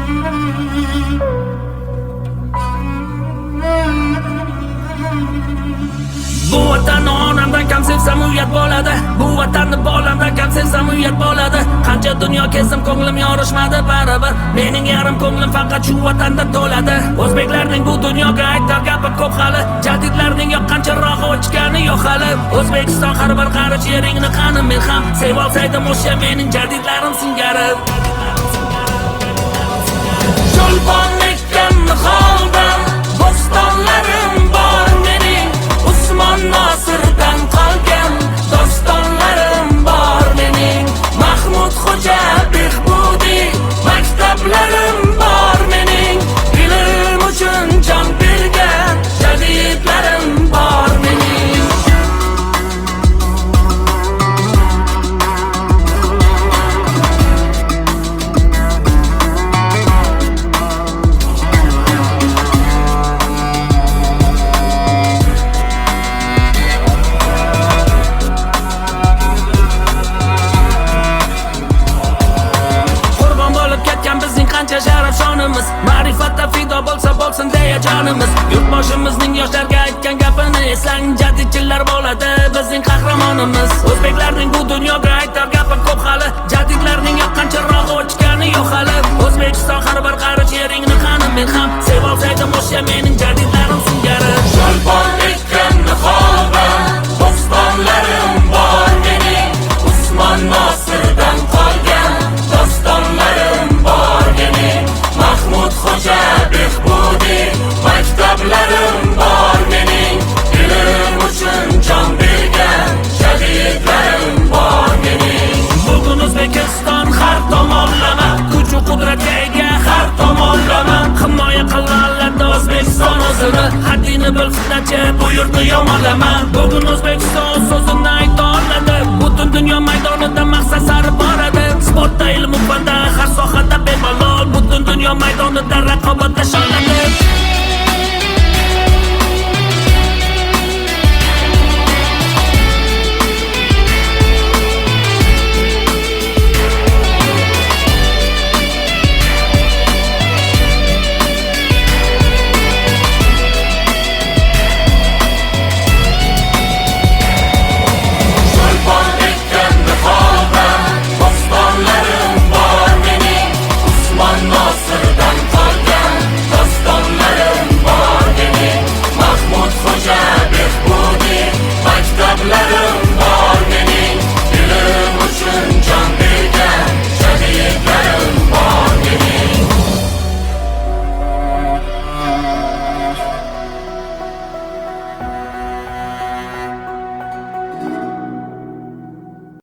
Bu vatanni onamdan kam sevsam uyat bo'ladi. Bu vatanni bolamdan kam sevsam uyat bo'ladi. Qancha dunyo kezdim, ko'nglim yorishmadi baribir. Mening yarim ko'nglim faqat shu vatanda to'ladi. O'zbeklarning bu dunyoga aytar gapi ko'p hali. Jadidlarning yoqqancharoq o'chgani yo'q hali. O'zbekiston har bir qarich yeringni qani men ham sevib olsaydim o'sha mening jadidlarim singari. Cho'lpon ekkan holdan bo'stonlarim bor mening. Usmon Nosirdan qolgan dostonlarim bor mening. Mahmud Xo'ja Behbudiy maktablarim bor mening. Ilm uchun jon bergan jadidlarim bor mening. Qancha sharaf shonimiz, ma'rifatda fido bo'lsa bo'lsin deya jonimiz. Yurtboshimizning yoshlarga aytgan gapini eslang, jadidchilar bo'ladi bizning qahramonimiz. O'zbeklarning bu dunyoga aytar gapi ko'p hali. Jadidlarning yoqqancharoq o'chgani yo'q hali. O'zbekiston har bir qarich yeringni qani men ham sevib olsaydim o'sha mening jadidlarim singari. Cho'lpon ekkan holdan bo'stonlarim bor mening. Usmon Nosirdan qolgan dostonlarim bor mening. Mahmud Xo'ja Behbudiy maktablarim bor mening. Ilm uchun jon bergan jadidlarim bor mening. Bugun O'zbekiston har tomonlama kuch va qudratga ega har tomonlama. Himoya qilganlarda O'zbekiston o'zini, haddini bil fitnachi bu yurtni yomonlama. Bugun O'zbekiston so'zini ayta oladi, butun dunyo maydonida maqsad sari boradi. Sportda, ilm-fanda, har sohada bemalol, butun dunyo maydonida raqobatda